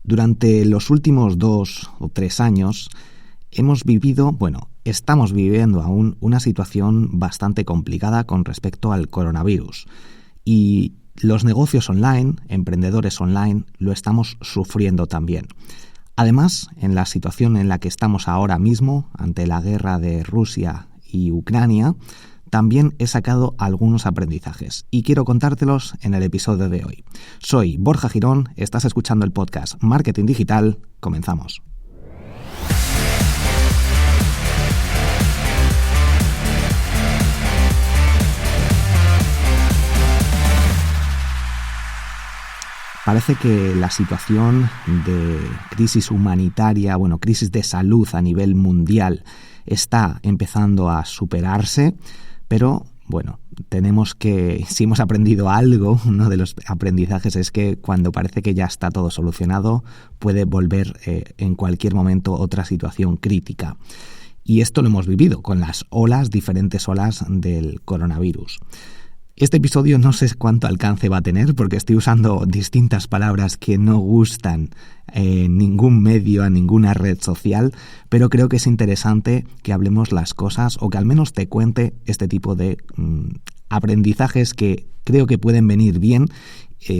Durante los últimos 2 o 3 años estamos viviendo aún una situación bastante complicada con respecto al coronavirus. Y los negocios online, emprendedores online, lo estamos sufriendo también. Además, en la situación en la que estamos ahora mismo, ante la guerra de Rusia y Ucrania, también he sacado algunos aprendizajes y quiero contártelos en el episodio de hoy. Soy Borja Girón, estás escuchando el podcast Marketing Digital. Comenzamos. Parece que la situación de crisis humanitaria, crisis de salud a nivel mundial está empezando a superarse, pero si hemos aprendido algo, uno de los aprendizajes es que cuando parece que ya está todo solucionado, puede volver en cualquier momento otra situación crítica. Y esto lo hemos vivido con las diferentes olas del coronavirus. Este episodio no sé cuánto alcance va a tener porque estoy usando distintas palabras que no gustan en ningún medio, a ninguna red social, pero creo que es interesante que hablemos las cosas o que al menos te cuente este tipo de aprendizajes que creo que pueden venir bien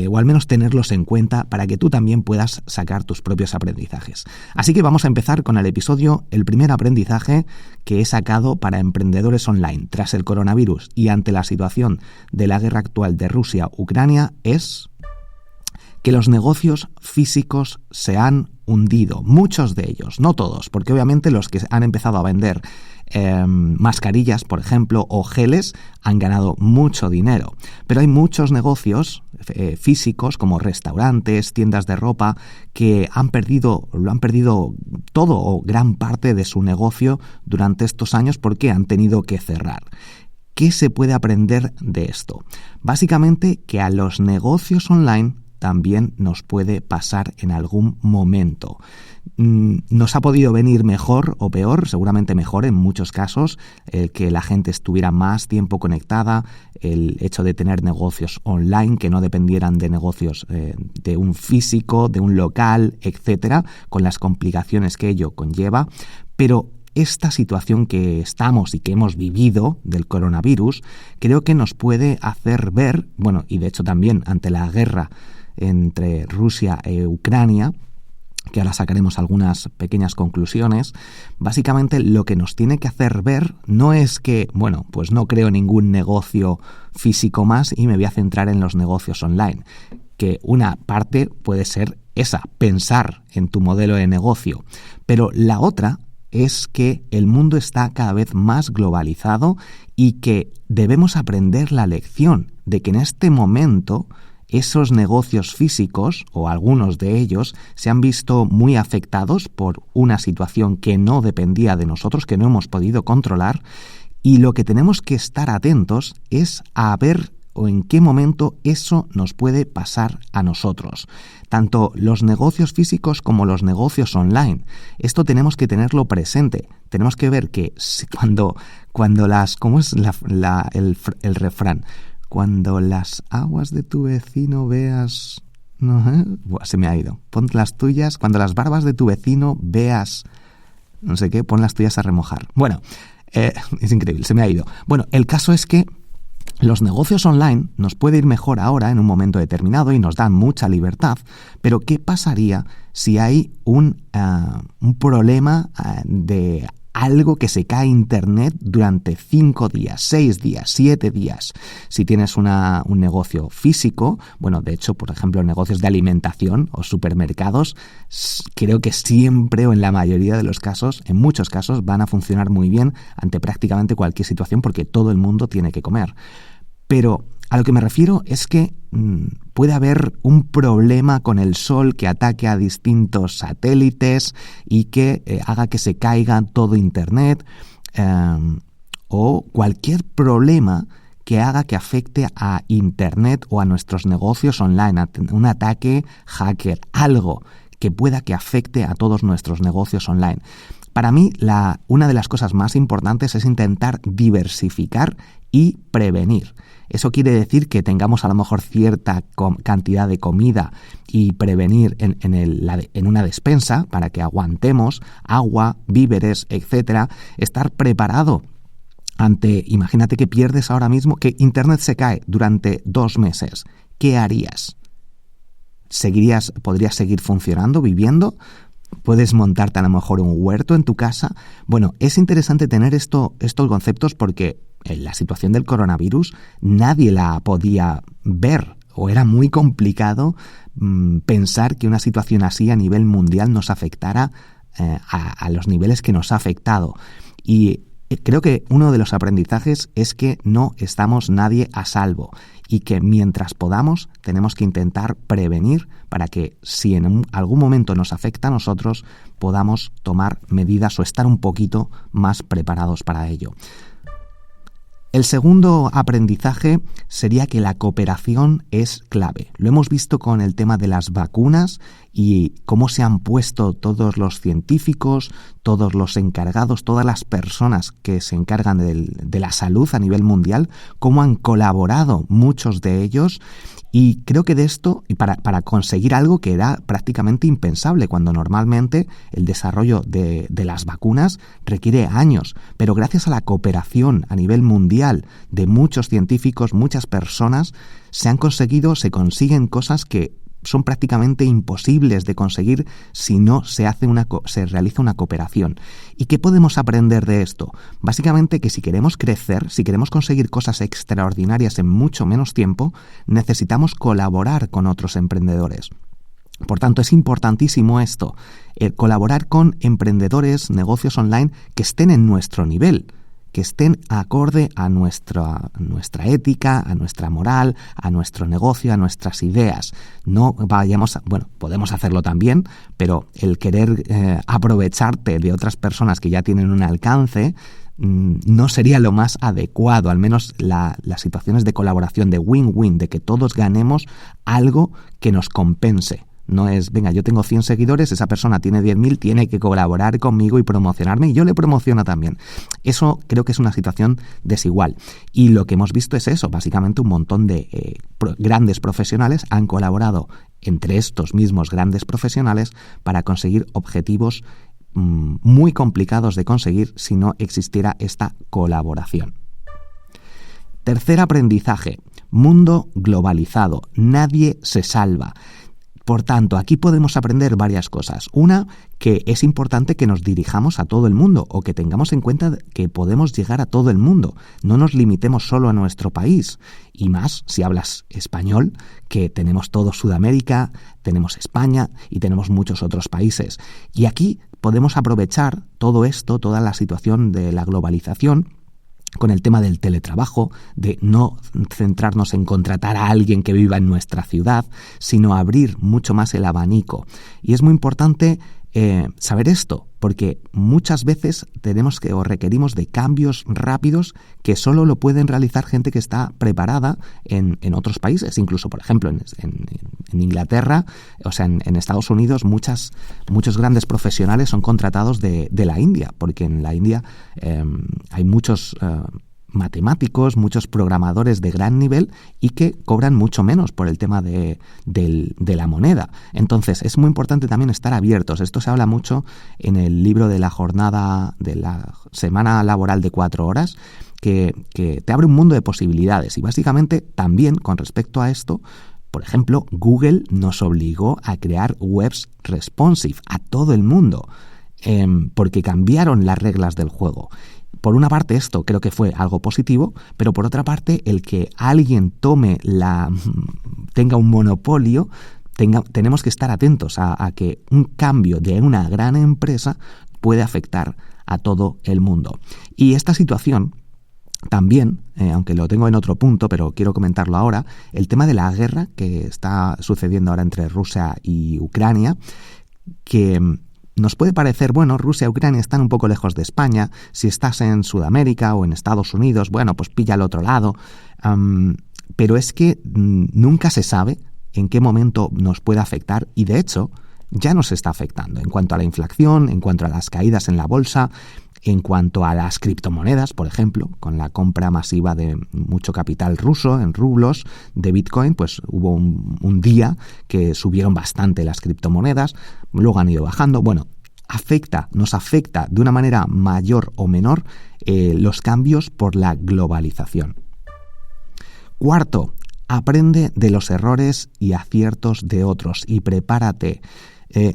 o al menos tenerlos en cuenta para que tú también puedas sacar tus propios aprendizajes. Así que vamos a empezar con el episodio. El primer aprendizaje que he sacado para emprendedores online tras el coronavirus y ante la situación de la guerra actual de Rusia-Ucrania es que los negocios físicos se han hundido. Muchos de ellos, no todos, porque obviamente los que han empezado a vender mascarillas, por ejemplo, o geles, han ganado mucho dinero. Pero hay muchos negocios físicos, como restaurantes, tiendas de ropa, que lo han perdido todo o gran parte de su negocio durante estos años porque han tenido que cerrar. ¿Qué se puede aprender de esto? Básicamente que a los negocios online también nos puede pasar en algún momento. Nos ha podido venir mejor o peor, seguramente mejor en muchos casos, el que la gente estuviera más tiempo conectada, el hecho de tener negocios online que no dependieran de negocios de un físico, de un local, etcétera, con las complicaciones que ello conlleva, pero esta situación que estamos y que hemos vivido del coronavirus creo que nos puede hacer ver, y de hecho también ante la guerra entre Rusia e Ucrania, que ahora sacaremos algunas pequeñas conclusiones, básicamente lo que nos tiene que hacer ver no es que, no creo ningún negocio físico más y me voy a centrar en los negocios online, que una parte puede ser esa, pensar en tu modelo de negocio, pero la otra es que el mundo está cada vez más globalizado y que debemos aprender la lección de que en este momento esos negocios físicos, o algunos de ellos, se han visto muy afectados por una situación que no dependía de nosotros, que no hemos podido controlar, y lo que tenemos que estar atentos es a ver o en qué momento eso nos puede pasar a nosotros. Tanto los negocios físicos como los negocios online. Esto tenemos que tenerlo presente. Tenemos que ver que cuando las... ¿Cómo es el refrán? Cuando las aguas de tu vecino veas... se me ha ido. Pon las tuyas... Cuando las barbas de tu vecino veas... no sé qué, pon las tuyas a remojar. Es increíble, se me ha ido. El caso es que los negocios online nos puede ir mejor ahora en un momento determinado y nos dan mucha libertad, pero ¿qué pasaría si hay un problema de algo que se cae Internet durante 5 días, 6 días, 7 días? Si tienes un negocio físico, de hecho, por ejemplo, negocios de alimentación o supermercados, creo que siempre o en la mayoría de los casos, en muchos casos, van a funcionar muy bien ante prácticamente cualquier situación porque todo el mundo tiene que comer. Pero a lo que me refiero es que puede haber un problema con el sol que ataque a distintos satélites y que haga que se caiga todo Internet o cualquier problema que haga que afecte a Internet o a nuestros negocios online, un ataque hacker, algo que pueda que afecte a todos nuestros negocios online. Para mí, una de las cosas más importantes es intentar diversificar y prevenir. Eso quiere decir que tengamos a lo mejor cierta cantidad de comida y prevenir en una despensa para que aguantemos agua, víveres, etcétera. Estar preparado imagínate que pierdes ahora mismo, que Internet se cae durante 2 meses. ¿Qué harías? ¿Podrías seguir funcionando, viviendo? ¿Puedes montarte a lo mejor un huerto en tu casa? Bueno, es interesante tener estos conceptos porque en la situación del coronavirus nadie la podía ver o era muy complicado pensar que una situación así a nivel mundial nos afectara a los niveles que nos ha afectado. Y creo que uno de los aprendizajes es que no estamos nadie a salvo y que mientras podamos tenemos que intentar prevenir para que si en algún momento nos afecta a nosotros podamos tomar medidas o estar un poquito más preparados para ello. El segundo aprendizaje sería que la cooperación es clave. Lo hemos visto con el tema de las vacunas y cómo se han puesto todos los científicos, todos los encargados, todas las personas que se encargan de la salud a nivel mundial, cómo han colaborado muchos de ellos. Y creo que de esto, y para conseguir algo que era prácticamente impensable, cuando normalmente el desarrollo de las vacunas requiere años, pero gracias a la cooperación a nivel mundial de muchos científicos, muchas personas, se consiguen cosas que son prácticamente imposibles de conseguir si no se realiza una cooperación. ¿Y qué podemos aprender de esto? Básicamente que si queremos crecer, si queremos conseguir cosas extraordinarias en mucho menos tiempo, necesitamos colaborar con otros emprendedores. Por tanto, es importantísimo esto, colaborar con emprendedores, negocios online que estén en nuestro nivel, que estén acorde a nuestra ética, a nuestra moral, a nuestro negocio, a nuestras ideas. No vayamos podemos hacerlo también, pero el querer aprovecharte de otras personas que ya tienen un alcance no sería lo más adecuado. Al menos las situaciones de colaboración, de win-win, de que todos ganemos algo que nos compense. No es, venga, yo tengo 100 seguidores, esa persona tiene 10.000, tiene que colaborar conmigo y promocionarme y yo le promociono también. Eso creo que es una situación desigual. Y lo que hemos visto es eso, básicamente un montón de grandes profesionales han colaborado entre estos mismos grandes profesionales para conseguir objetivos muy complicados de conseguir si no existiera esta colaboración. Tercer aprendizaje, mundo globalizado, nadie se salva. Por tanto, aquí podemos aprender varias cosas. Una, que es importante que nos dirijamos a todo el mundo o que tengamos en cuenta que podemos llegar a todo el mundo. No nos limitemos solo a nuestro país. Y más si hablas español, que tenemos todo Sudamérica, tenemos España y tenemos muchos otros países. Y aquí podemos aprovechar todo esto, toda la situación de la globalización, con el tema del teletrabajo, de no centrarnos en contratar a alguien que viva en nuestra ciudad, sino abrir mucho más el abanico. Y es muy importante saber esto, porque muchas veces requerimos de cambios rápidos que solo lo pueden realizar gente que está preparada en otros países. Incluso, por ejemplo, en Inglaterra, o sea, en Estados Unidos, muchos grandes profesionales son contratados de la India, porque en la India hay muchos matemáticos, muchos programadores de gran nivel y que cobran mucho menos por el tema de la moneda. Entonces, es muy importante también estar abiertos. Esto se habla mucho en el libro de la jornada, de la semana laboral de 4 horas, que te abre un mundo de posibilidades. Y básicamente también con respecto a esto, por ejemplo, Google nos obligó a crear webs responsive a todo el mundo, porque cambiaron las reglas del juego. Por una parte esto creo que fue algo positivo, pero por otra parte el que alguien tenga un monopolio, tenemos que estar atentos a que un cambio de una gran empresa puede afectar a todo el mundo. Y esta situación también, aunque lo tengo en otro punto, pero quiero comentarlo ahora, el tema de la guerra que está sucediendo ahora entre Rusia y Ucrania, que nos puede parecer, Rusia y Ucrania están un poco lejos de España. Si estás en Sudamérica o en Estados Unidos, pues pilla al otro lado. Pero es que nunca se sabe en qué momento nos puede afectar y, de hecho, ya nos está afectando en cuanto a la inflación, en cuanto a las caídas en la bolsa, en cuanto a las criptomonedas, por ejemplo, con la compra masiva de mucho capital ruso en rublos de Bitcoin, pues hubo un día que subieron bastante las criptomonedas, luego han ido bajando. Bueno, nos afecta de una manera mayor o menor los cambios por la globalización. Cuarto, aprende de los errores y aciertos de otros y prepárate.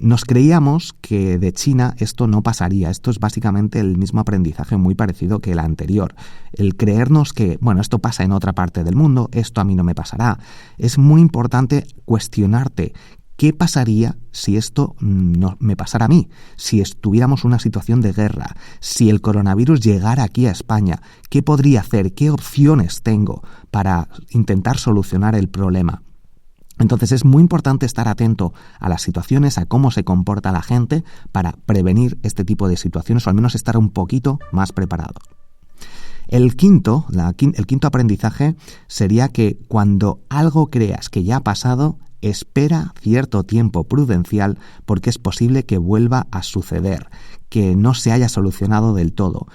Nos creíamos que de China esto no pasaría. Esto es básicamente el mismo aprendizaje muy parecido que el anterior. El creernos que, bueno, esto pasa en otra parte del mundo, esto a mí no me pasará. Es muy importante cuestionarte qué pasaría si esto no me pasara a mí, si estuviéramos en una situación de guerra, si el coronavirus llegara aquí a España, qué podría hacer, qué opciones tengo para intentar solucionar el problema. Entonces es muy importante estar atento a las situaciones, a cómo se comporta la gente para prevenir este tipo de situaciones o al menos estar un poquito más preparado. El quinto aprendizaje sería que cuando algo creas que ya ha pasado, espera cierto tiempo prudencial porque es posible que vuelva a suceder, que no se haya solucionado del todo.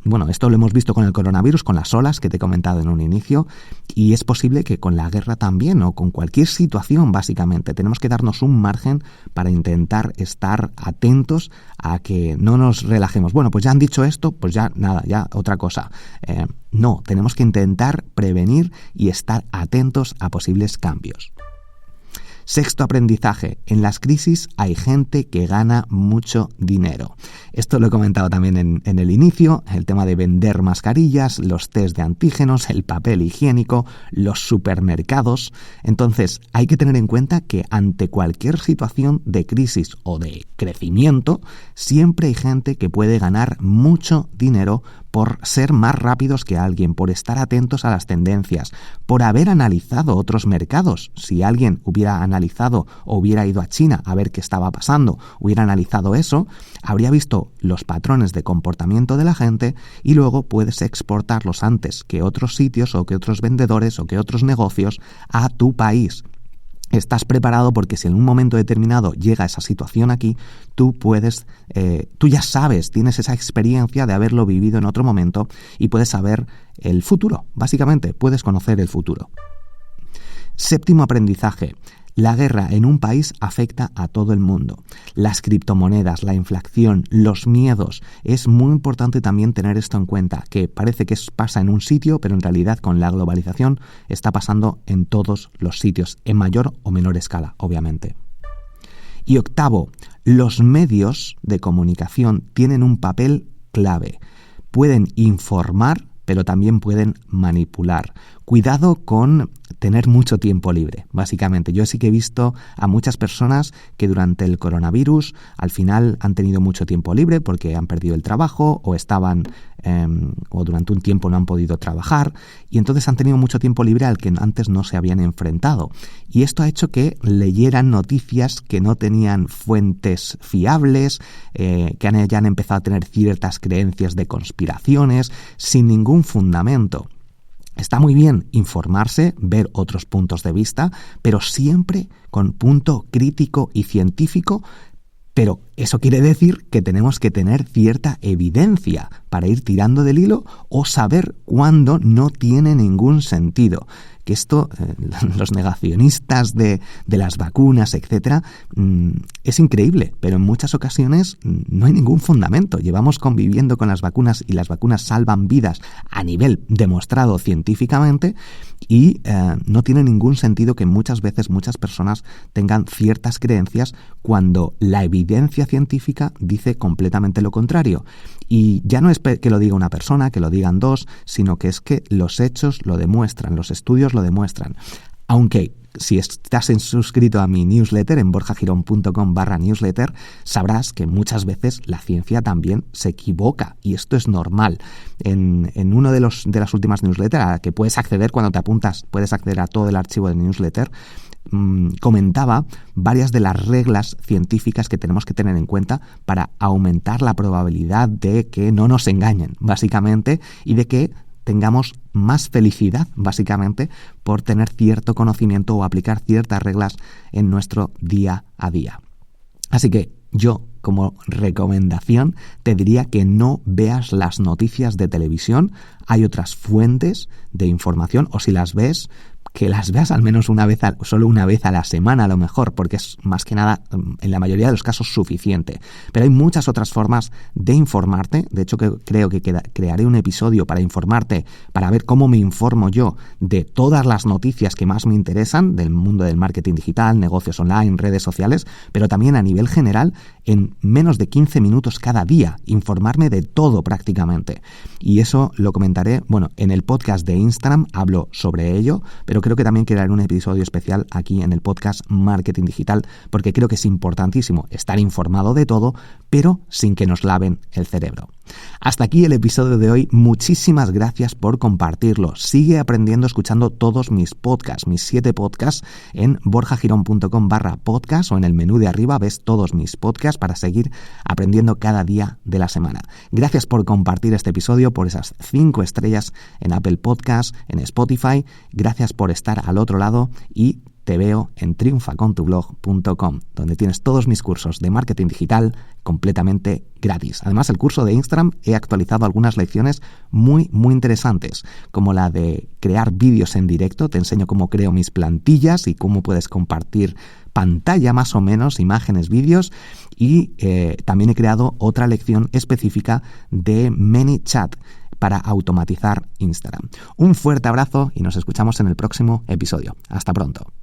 Bueno, esto lo hemos visto con el coronavirus, con las olas que te he comentado en un inicio, y es posible que con la guerra también o con cualquier situación básicamente. Tenemos que darnos un margen para intentar estar atentos a que no nos relajemos. Bueno, pues ya han dicho esto, pues ya nada, ya otra cosa. No, tenemos que intentar prevenir y estar atentos a posibles cambios. Sexto aprendizaje, en las crisis hay gente que gana mucho dinero. Esto lo he comentado también en el inicio, el tema de vender mascarillas, los test de antígenos, el papel higiénico, los supermercados. Entonces hay que tener en cuenta que ante cualquier situación de crisis o de crecimiento, siempre hay gente que puede ganar mucho dinero por ser más rápidos que alguien, por estar atentos a las tendencias, por haber analizado otros mercados. Si alguien hubiera analizado o hubiera ido a China a ver qué estaba pasando, hubiera analizado eso, habría visto los patrones de comportamiento de la gente y luego puedes exportarlos antes que otros sitios o que otros vendedores o que otros negocios a tu país. Estás preparado porque si en un momento determinado llega esa situación aquí, tú ya sabes, tienes esa experiencia de haberlo vivido en otro momento y puedes saber el futuro, básicamente, puedes conocer el futuro. Séptimo aprendizaje. La guerra en un país afecta a todo el mundo. Las criptomonedas, la inflación, los miedos. Es muy importante también tener esto en cuenta, que parece que pasa en un sitio, pero en realidad con la globalización está pasando en todos los sitios, en mayor o menor escala, obviamente. Y octavo, los medios de comunicación tienen un papel clave. Pueden informar, pero también pueden manipular. Cuidado con tener mucho tiempo libre, básicamente. Yo sí que he visto a muchas personas que durante el coronavirus al final han tenido mucho tiempo libre porque han perdido el trabajo o o durante un tiempo no han podido trabajar y entonces han tenido mucho tiempo libre al que antes no se habían enfrentado. Y esto ha hecho que leyeran noticias que no tenían fuentes fiables, que hayan empezado a tener ciertas creencias de conspiraciones sin ningún fundamento. Está muy bien informarse, ver otros puntos de vista, pero siempre con punto crítico y científico. Pero eso quiere decir que tenemos que tener cierta evidencia para ir tirando del hilo o saber cuándo no tiene ningún sentido. Que esto, los negacionistas de las vacunas, etcétera, es increíble, pero en muchas ocasiones no hay ningún fundamento. Llevamos conviviendo con las vacunas y las vacunas salvan vidas a nivel demostrado científicamente y no tiene ningún sentido que muchas veces muchas personas tengan ciertas creencias cuando la evidencia científica dice completamente lo contrario. Y ya no es que lo diga una persona, que lo digan dos, sino que es que los hechos lo demuestran, los estudios lo demuestran. Aunque si estás suscrito a mi newsletter en borjagirón.com/newsletter, sabrás que muchas veces la ciencia también se equivoca y esto es normal. En uno de las últimas newsletters a la que puedes acceder cuando te apuntas, puedes acceder a todo el archivo de newsletter, comentaba varias de las reglas científicas que tenemos que tener en cuenta para aumentar la probabilidad de que no nos engañen, básicamente, y de que tengamos más felicidad, básicamente, por tener cierto conocimiento o aplicar ciertas reglas en nuestro día a día. Así que yo, como recomendación, te diría que no veas las noticias de televisión. Hay otras fuentes de información, o si las ves, que las veas al menos solo una vez a la semana a lo mejor, porque es más que nada, en la mayoría de los casos, suficiente. Pero hay muchas otras formas de informarte. De hecho, creo que crearé un episodio para informarte, para ver cómo me informo yo de todas las noticias que más me interesan del mundo del marketing digital, negocios online, redes sociales, pero también a nivel general, en menos de 15 minutos cada día, informarme de todo prácticamente. Y eso lo comentaré, en el podcast de Instagram hablo sobre ello, pero creo que también crearé un episodio especial aquí en el podcast Marketing Digital, porque creo que es importantísimo estar informado de todo, pero sin que nos laven el cerebro. Hasta aquí el episodio de hoy. Muchísimas gracias por compartirlo. Sigue aprendiendo escuchando todos mis podcasts, mis 7 podcasts en borjagirón.com/podcast, o en el menú de arriba ves todos mis podcasts para seguir aprendiendo cada día de la semana. Gracias por compartir este episodio, por esas 5 estrellas en Apple Podcasts, en Spotify. Gracias por estar al otro lado y te veo en triunfacontublog.com, donde tienes todos mis cursos de marketing digital completamente gratis. Además, el curso de Instagram he actualizado algunas lecciones muy, muy interesantes, como la de crear vídeos en directo. Te enseño cómo creo mis plantillas y cómo puedes compartir pantalla más o menos, imágenes, vídeos, y también he creado otra lección específica de ManyChat para automatizar Instagram. Un fuerte abrazo y nos escuchamos en el próximo episodio. Hasta pronto.